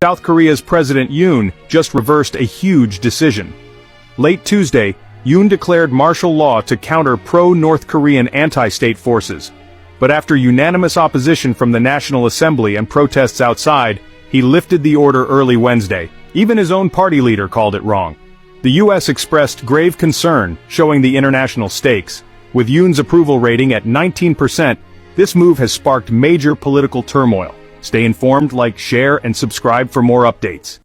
South Korea's President Yoon just reversed a huge decision. Late Tuesday, Yoon declared martial law to counter pro-North Korean anti-state forces. But after unanimous opposition from the National Assembly and protests outside, he lifted the order early Wednesday. Even his own party leader called it wrong. The U.S. expressed grave concern, showing the international stakes. With Yoon's approval rating at 19%, this move has sparked major political turmoil. Stay informed, like, share, and subscribe for more updates.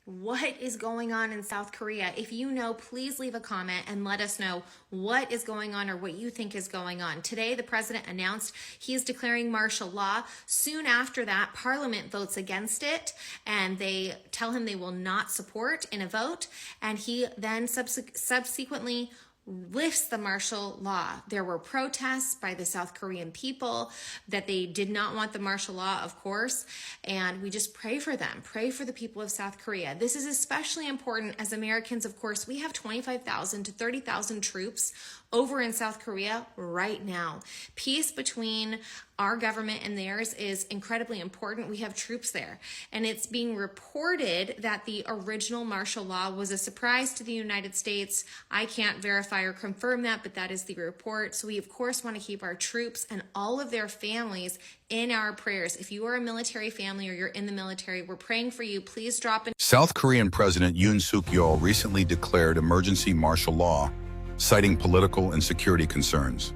What is going on in South Korea? If you know, please leave a comment and let us know what is going on or what you think is going on. Today, the president announced he is declaring martial law. Soon after that, Parliament votes against it, and they tell him they will not support in a vote, and he then subsequently lifts the martial law. There were protests by the South Korean people that they did not want the martial law, of course, and we just pray for them, pray for the people of South Korea. This is especially important as Americans, of course. We have 25,000 to 30,000 troops over in South Korea right now. Peace between our government and theirs is incredibly important. We have troops there, and it's being reported that the original martial law was a surprise to the United States. I can't verify or confirm that, but that is the report. So we, of course, want to keep our troops and all of their families in our prayers. If you are a military family or you're in the military, we're praying for you. Please drop in. South Korean President Yoon Suk-yeol recently declared emergency martial law, citing political and security concerns.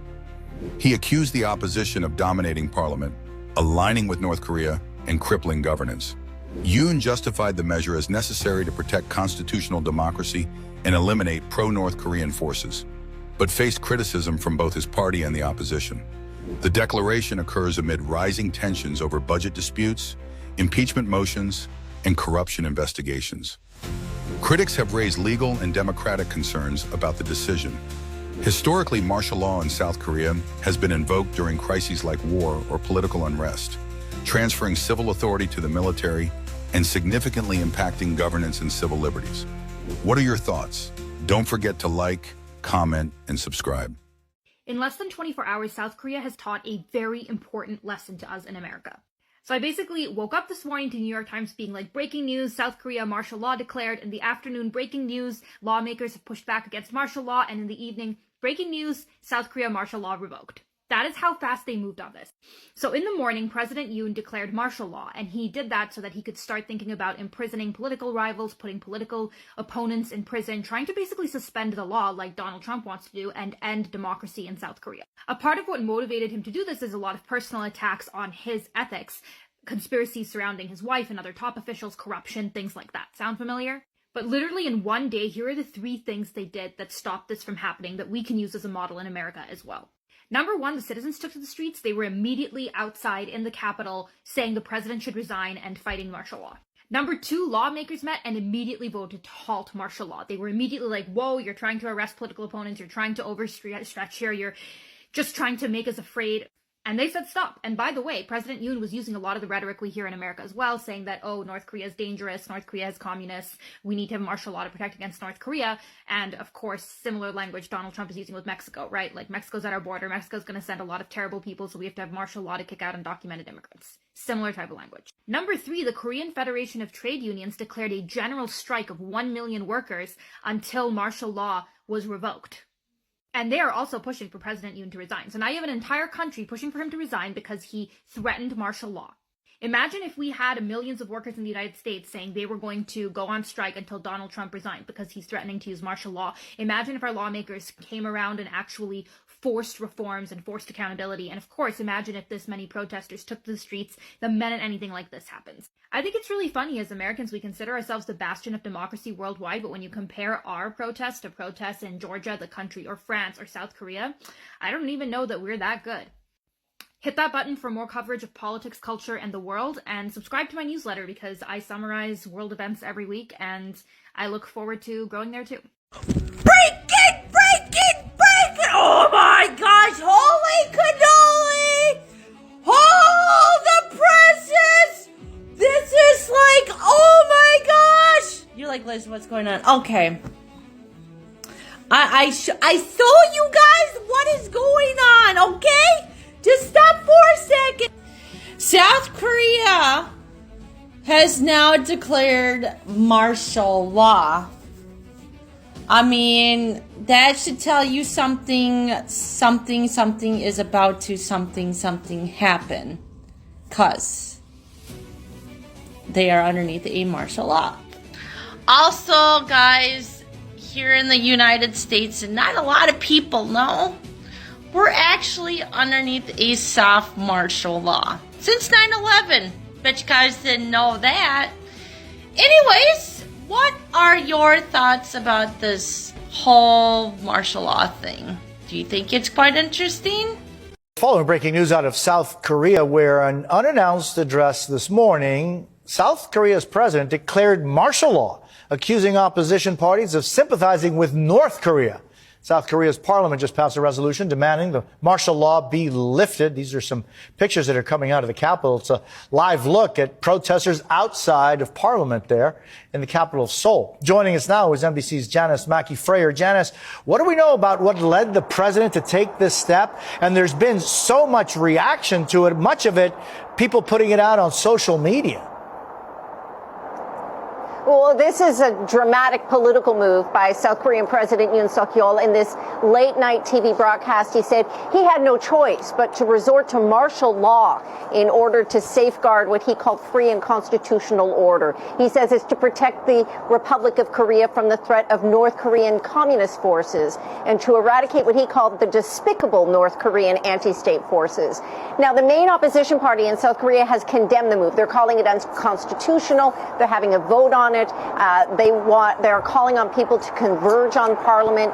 He accused the opposition of dominating parliament, aligning with North Korea, and crippling governance. Yoon justified the measure as necessary to protect constitutional democracy and eliminate pro-North Korean forces, but faced criticism from both his party and the opposition. The declaration occurs amid rising tensions over budget disputes, impeachment motions, and corruption investigations. Critics have raised legal and democratic concerns about the decision. Historically, martial law in South Korea has been invoked during crises like war or political unrest, transferring civil authority to the military and significantly impacting governance and civil liberties. What are your thoughts? Don't forget to like, comment, and subscribe. In less than 24 hours, South Korea has taught a very important lesson to us in America. So I basically woke up this morning to New York Times being like, breaking news, South Korea martial law declared. In the afternoon, breaking news, lawmakers have pushed back against martial law. And in the evening, breaking news, South Korea martial law revoked. That is how fast they moved on this. So in the morning, President Yoon declared martial law, and he did that so that he could start thinking about imprisoning political rivals, putting political opponents in prison, trying to basically suspend the law like Donald Trump wants to do and end democracy in South Korea. A part of what motivated him to do this is a lot of personal attacks on his ethics, conspiracies surrounding his wife and other top officials, corruption, things like that. Sound familiar? But literally in one day, here are the 3 things they did that stopped this from happening that we can use as a model in America as well. Number 1, the citizens took to the streets. They were immediately outside in the Capitol saying the president should resign and fighting martial law. Number 2, lawmakers met and immediately voted to halt martial law. They were immediately like, whoa, you're trying to arrest political opponents. You're trying to overstretch here. You're just trying to make us afraid. And they said stop. And by the way, President Yoon was using a lot of the rhetoric we hear in America as well, saying that, oh, North Korea is dangerous, North Korea is communist, we need to have martial law to protect against North Korea. And of course, similar language Donald Trump is using with Mexico, right? Like, Mexico's at our border, Mexico's going to send a lot of terrible people, so we have to have martial law to kick out undocumented immigrants. Similar type of language. Number 3, the Korean Federation of Trade Unions declared a general strike of 1 million workers until martial law was revoked. And they are also pushing for President Yoon to resign. So now you have an entire country pushing for him to resign because he threatened martial law. Imagine if we had millions of workers in the United States saying they were going to go on strike until Donald Trump resigned because he's threatening to use martial law. Imagine if our lawmakers came around and actually forced reforms and forced accountability. And of course, imagine if this many protesters took to the streets the minute anything like this happens. I think it's really funny, as Americans, we consider ourselves the bastion of democracy worldwide, but when you compare our protests to protests in Georgia, the country, or France, or South Korea, I don't even know that we're that good. Hit that button for more coverage of politics, culture, and the world, and subscribe to my newsletter because I summarize world events every week, and I look forward to growing there too. Break it! Break it! Break it! Oh my gosh! Holy cannoli! Oh, the presses! This is like, oh my gosh! You're like, Liz, what's going on? Okay. I show you guys what is going on, okay? Just stop for a second. South Korea has now declared martial law. I mean, that should tell you something is about to something happen. 'Cause they are underneath a martial law. Also, guys, here in the United States, and not a lot of people know, we're actually underneath a soft martial law since 9/11. Bet you guys didn't know that. Anyways, what are your thoughts about this whole martial law thing? Do you think it's quite interesting? Following breaking news out of South Korea, where an unannounced address this morning, South Korea's president declared martial law, accusing opposition parties of sympathizing with North Korea. South Korea's parliament just passed a resolution demanding the martial law be lifted. These are some pictures that are coming out of the Capitol. It's a live look at protesters outside of parliament there in the capital of Seoul. Joining us now is NBC's Janice Mackey-Frayer. Janice, what do we know about what led the president to take this step? And there's been so much reaction to it, much of it people putting it out on social media. Well, this is a dramatic political move by South Korean President Yoon Suk-yeol. In this late-night TV broadcast, he said he had no choice but to resort to martial law in order to safeguard what he called free and constitutional order. He says it's to protect the Republic of Korea from the threat of North Korean communist forces and to eradicate what he called the despicable North Korean anti-state forces. Now, the main opposition party in South Korea has condemned the move. They're calling it unconstitutional. They're having a vote on it. They're calling on people to converge on Parliament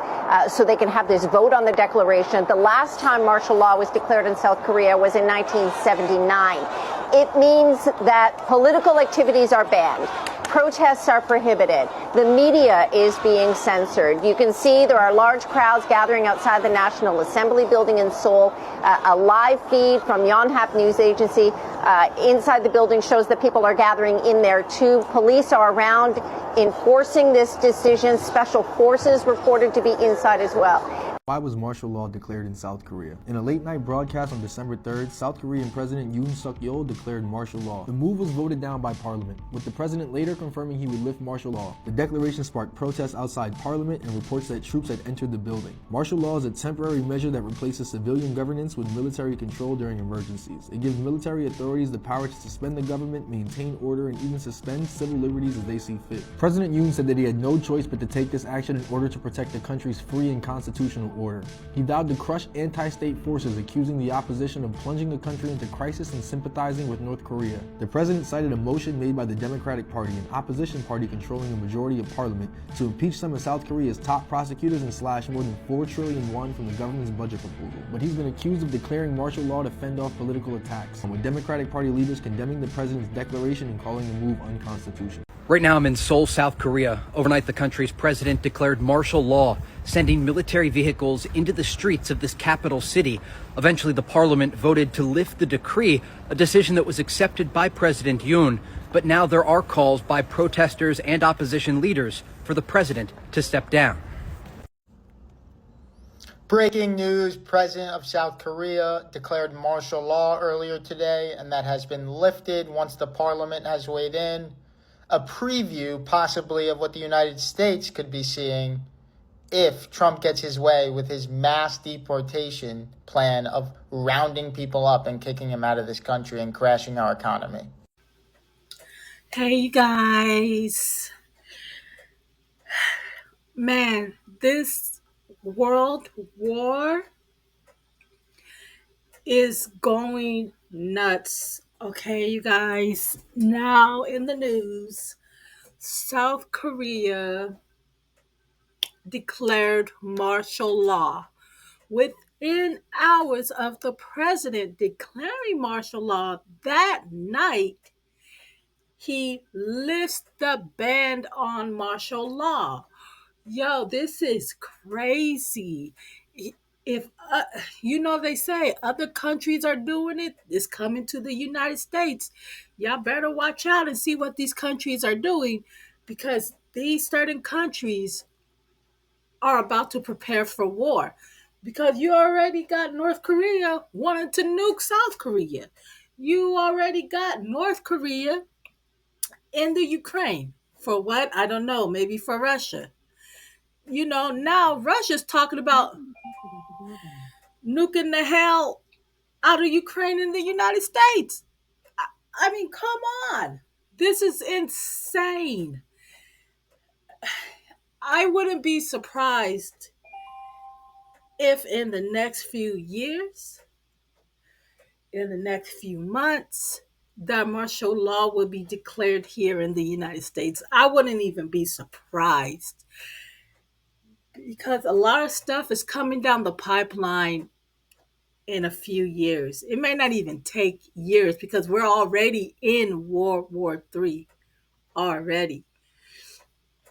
so they can have this vote on the declaration. The last time martial law was declared in South Korea was in 1979. It means that political activities are banned. Protests are prohibited. The media is being censored. You can see there are large crowds gathering outside the National Assembly building in Seoul. A live feed from Yonhap News Agency inside the building shows that people are gathering in there too. Police are around enforcing this decision. Special forces reported to be inside as well. Why was martial law declared in South Korea? In a late-night broadcast on December 3rd, South Korean President Yoon Suk-yeol declared martial law. The move was voted down by Parliament, with the president later confirming he would lift martial law. The declaration sparked protests outside Parliament and reports that troops had entered the building. Martial law is a temporary measure that replaces civilian governance with military control during emergencies. It gives military authorities the power to suspend the government, maintain order, and even suspend civil liberties as they see fit. President Yoon said that he had no choice but to take this action in order to protect the country's free and constitutional order. He vowed to crush anti-state forces, accusing the opposition of plunging the country into crisis and sympathizing with North Korea. The president cited a motion made by the Democratic Party, an opposition party controlling a majority of parliament, to impeach some of South Korea's top prosecutors and slash more than 4 trillion won from the government's budget proposal. But he's been accused of declaring martial law to fend off political attacks, with Democratic Party leaders condemning the president's declaration and calling the move unconstitutional. Right now, I'm in Seoul, South Korea. Overnight, the country's president declared martial law, sending military vehicles into the streets of this capital city. Eventually, the parliament voted to lift the decree, a decision that was accepted by President Yoon. But now there are calls by protesters and opposition leaders for the president to step down. Breaking news, President of South Korea declared martial law earlier today, and that has been lifted once the parliament has weighed in. A preview, possibly, of what the United States could be seeing if Trump gets his way with his mass deportation plan of rounding people up and kicking them out of this country and crashing our economy. Hey, you guys. Man, this world war is going nuts. Okay, you guys. Now in the news, South Korea declared martial law. Within hours of the president declaring martial law that night, he lifts the ban on martial law. Yo, this is crazy. If they say other countries are doing it, it's coming to the United States. Y'all better watch out and see what these countries are doing, because these certain countries are about to prepare for war. Because you already got North Korea wanting to nuke South Korea. You already got North Korea in the Ukraine. For what? I don't know. Maybe for Russia. Now Russia's talking about nuking the hell out of Ukraine and the United States. I mean, come on. This is insane. I wouldn't be surprised if in the next few years, in the next few months, that martial law will be declared here in the United States. I wouldn't even be surprised because a lot of stuff is coming down the pipeline in a few years. It may not even take years because we're already in World War III already.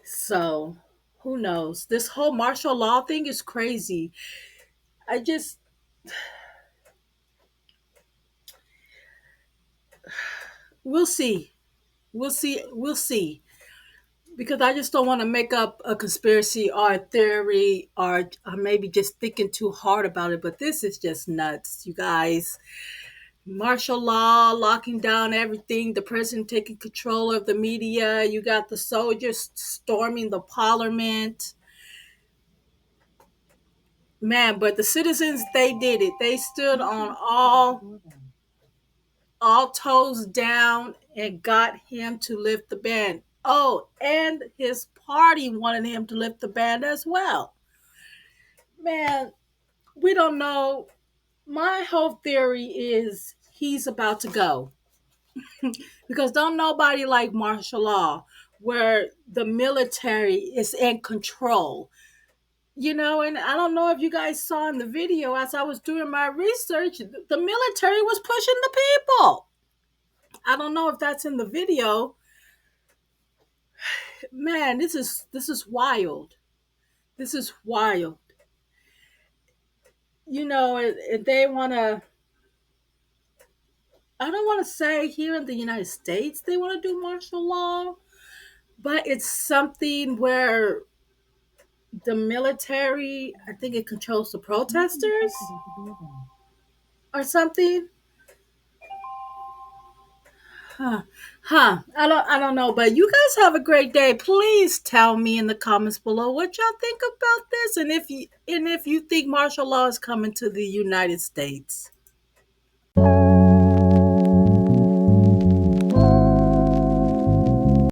So who knows? This whole martial law thing is crazy. We'll see. We'll see. Because I just don't want to make up a conspiracy or a theory or maybe just thinking too hard about it. But this is just nuts, you guys. Martial law, locking down everything, the president taking control of the media. You got the soldiers storming the parliament. Man, but the citizens, they did it. They stood on all toes down and got him to lift the ban. Oh, and his party wanted him to lift the ban as well. Man, we don't know. My whole theory is he's about to go. Because don't nobody like martial law where the military is in control. And I don't know if you guys saw in the video as I was doing my research, the military was pushing the people. I don't know if that's in the video. Man, this is wild. This is wild. They want to, I don't want to say here in the United States they want to do martial law, but it's something where the military, I think it controls the protesters or something. I don't know, but you guys have a great day. Please tell me in the comments below what y'all think about this, and if you think martial law is coming to the United States.